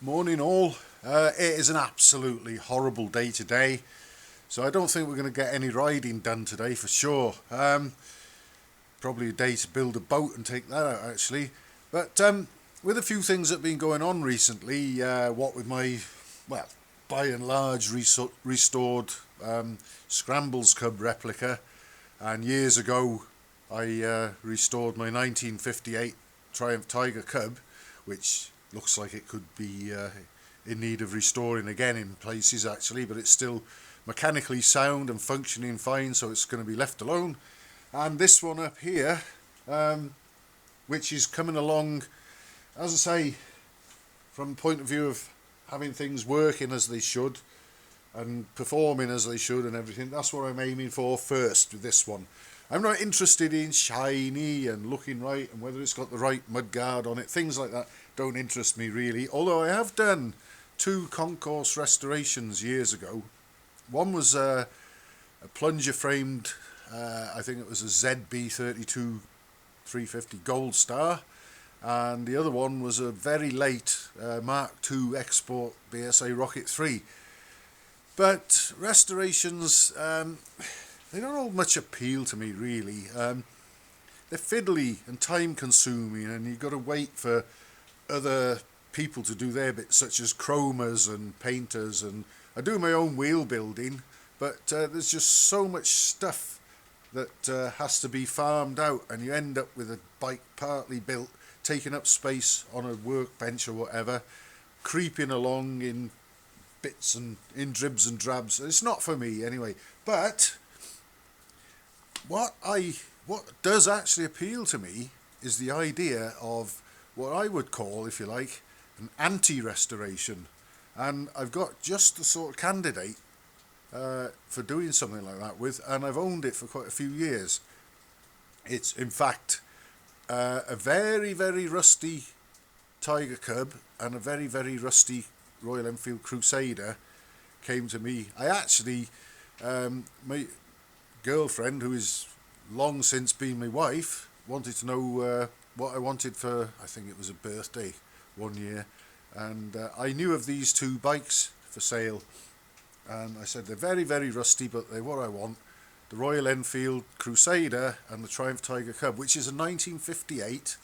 Morning all. It is an absolutely horrible day today, so I don't think we're going to get any riding done today for sure. Probably a day to build a boat and take that out actually. But with a few things that have been going on recently, what with my, well, by and large restored Scrambles Cub replica, and years ago I restored my 1958 Triumph Tiger Cub, which looks like it could be in need of restoring again in places actually, but it's still mechanically sound and functioning fine, so it's going to be left alone. And this one up here, which is coming along, as I say, from the point of view of having things working as they should and performing as they should and everything. That's what I'm aiming for first with this one. I'm not interested in shiny and looking right and whether it's got the right mudguard on it. Things like that don't interest me really, although I have done two concourse restorations years ago. One was a plunger framed, I think it was a ZB32 350 Gold Star, and the other one was a very late Mark II Export BSA Rocket 3. But restorations, they don't hold much appeal to me really. They're fiddly and time consuming, and you've got to wait for other people to do their bits, such as chromers and painters, and I do my own wheel building, but there's just so much stuff that has to be farmed out, and you end up with a bike partly built, taking up space on a workbench or whatever, creeping along in bits and in dribs and drabs. It's not for me anyway. But what does actually appeal to me is the idea of what I would call, if you like, an anti-restoration, and I've got just the sort of candidate for doing something like that with, and I've owned it for quite a few years. It's in fact a very, very rusty Tiger Cub and a very, very rusty Royal Enfield Crusader came to me. I actually, my girlfriend, who is long since been my wife, wanted to know what I wanted for, I think it was a birthday one year, and I knew of these two bikes for sale, and I said they're very, very rusty, but they're what I want. The Royal Enfield Crusader and the Triumph Tiger Cub, which is a 1958,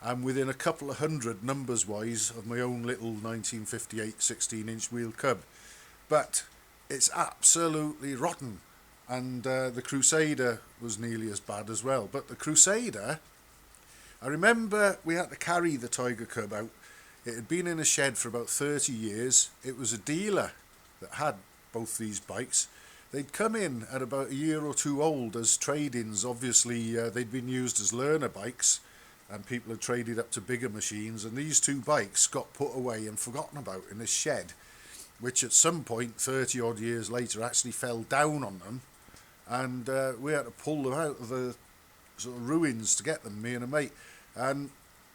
and within a couple of hundred numbers wise of my own little 1958 16-inch wheel cub. But it's absolutely rotten, and the Crusader was nearly as bad as well. But the Crusader, I remember we had to carry the Tiger Cub out. It had been in a shed for about 30 years. It was a dealer that had both these bikes. They'd come in at about a year or two old as trade-ins. Obviously they'd been used as learner bikes, and people had traded up to bigger machines, and these two bikes got put away and forgotten about in this shed, which at some point 30 odd years later actually fell down on them, and we had to pull them out of the sort of ruins to get them, me and a mate. And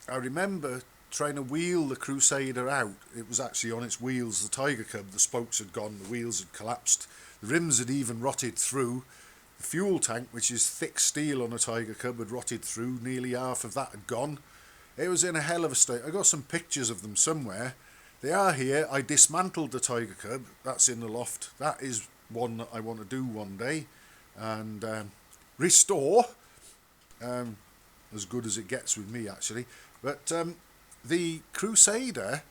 I remember trying to wheel the Crusader out. It was actually on its wheels, the Tiger Cub, the spokes had gone, the wheels had collapsed, the rims had even rotted through. The fuel tank, which is thick steel on a Tiger Cub, had rotted through, nearly half of that had gone. It was in a hell of a state. I got some pictures of them somewhere. They are here. I dismantled the Tiger Cub, that's in the loft. That is one that I want to do one day and restore, as good as it gets with me actually. But the Crusader,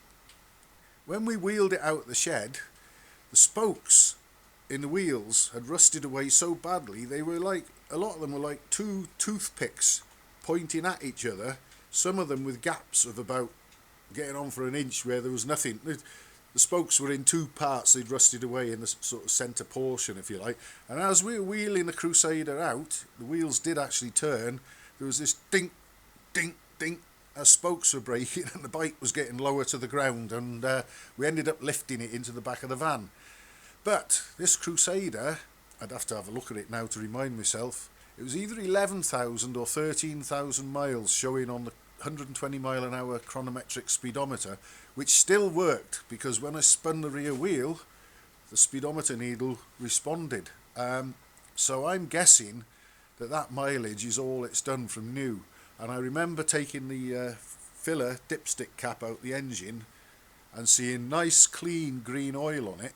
when we wheeled it out the shed, the spokes in the wheels had rusted away so badly, they were like, a lot of them were like two toothpicks pointing at each other, some of them with gaps of about getting on for an inch where there was nothing. The spokes were in two parts, they'd rusted away in the sort of centre portion, if you like. And as we were wheeling the Crusader out, the wheels did actually turn, there was this dink, dink, dink, as spokes were breaking, and the bike was getting lower to the ground, and we ended up lifting it into the back of the van. But this Crusader, I'd have to have a look at it now to remind myself, it was either 11,000 or 13,000 miles showing on the 120 mile an hour chronometric speedometer, which still worked, because when I spun the rear wheel, the speedometer needle responded. So I'm guessing that that mileage is all it's done from new. And I remember taking the filler dipstick cap out the engine and seeing nice clean green oil on it.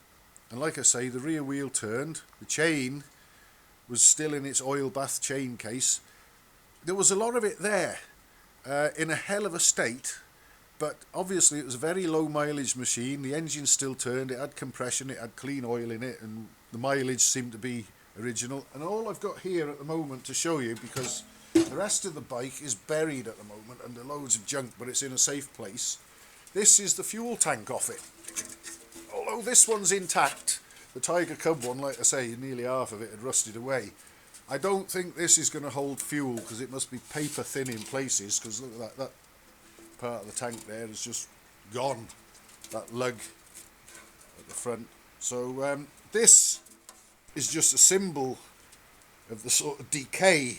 And like I say, the rear wheel turned, the chain was still in its oil bath chain case. There was a lot of it there, in a hell of a state, but obviously it was a very low mileage machine. The engine still turned, it had compression, it had clean oil in it, and the mileage seemed to be original. And all I've got here at the moment to show you, because the rest of the bike is buried at the moment under loads of junk, but it's in a safe place. This is the fuel tank off it. Although this one's intact, the Tiger Cub one, like I say, nearly half of it had rusted away. I don't think this is going to hold fuel, because it must be paper thin in places, because look at that part of the tank there is just gone, that lug at the front. So this is just a symbol of the sort of decay,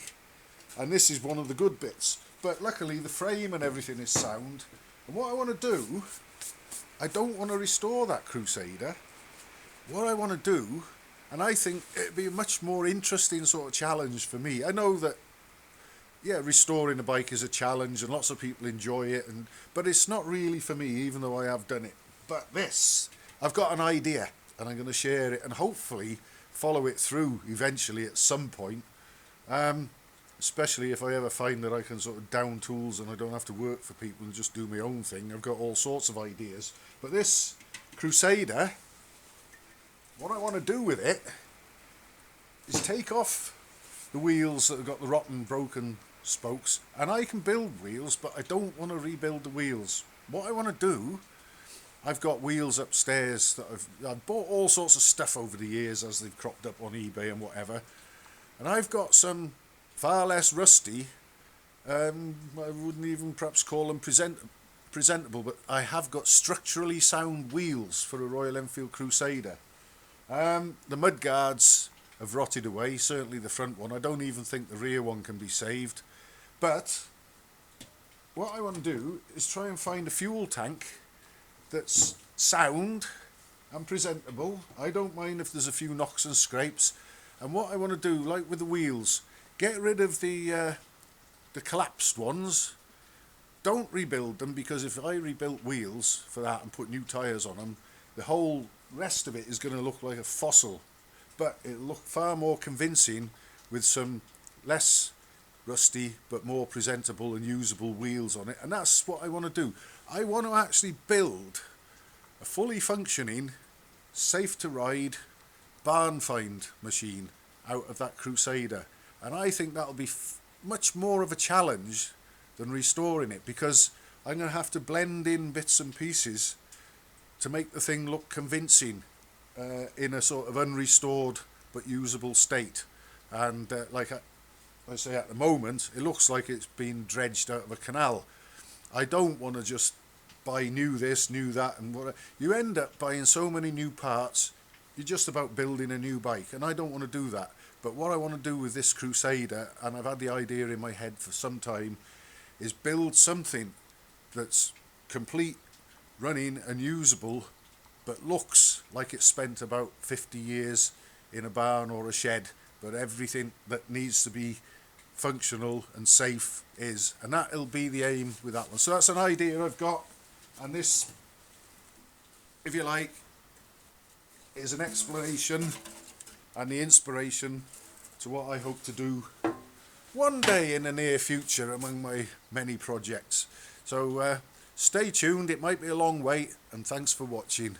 and this is one of the good bits. But luckily the frame and everything is sound, and what I want to do, I don't want to restore that Crusader. What I want to do, and I think it'd be a much more interesting sort of challenge for me. I know that, yeah, restoring a bike is a challenge and lots of people enjoy it, but it's not really for me, even though I have done it. But this, I've got an idea, and I'm going to share it and hopefully follow it through eventually at some point. Especially if I ever find that I can sort of down tools and I don't have to work for people and just do my own thing. I've got all sorts of ideas. But this Crusader, what I want to do with it is take off the wheels that have got the rotten, broken spokes, and I can build wheels, but I don't want to rebuild the wheels. What I want to do, I've got wheels upstairs that I've bought all sorts of stuff over the years as they've cropped up on eBay and whatever, and I've got some far less rusty, I wouldn't even perhaps call them presentable, but I have got structurally sound wheels for a Royal Enfield Crusader. The mud guards have rotted away, certainly the front one. I don't even think the rear one can be saved. But what I want to do is try and find a fuel tank that's sound and presentable. I don't mind if there's a few knocks and scrapes. And what I want to do, like with the wheels, get rid of the collapsed ones. Don't rebuild them, because if I rebuilt wheels for that and put new tyres on them, the whole rest of it is going to look like a fossil. But it'll look far more convincing with some less rusty but more presentable and usable wheels on it. And that's what I want to do. I want to actually build a fully functioning, safe to ride, barn find machine out of that Crusader. And I think that'll be much more of a challenge than restoring it, because I'm going to have to blend in bits and pieces to make the thing look convincing in a sort of unrestored but usable state. And like I say, at the moment it looks like it's been dredged out of a canal. I don't want to just buy new this, new that, and what you end up buying so many new parts, you're just about building a new bike, and I don't want to do that. But what I want to do with this Crusader, and I've had the idea in my head for some time, is build something that's complete, running and usable, but looks like it's spent about 50 years in a barn or a shed, but everything that needs to be functional and safe is, and that'll be the aim with that one. So that's an idea I've got, and this, if you like, is an explanation and the inspiration to what I hope to do one day in the near future among my many projects. So stay tuned, it might be a long wait, and thanks for watching.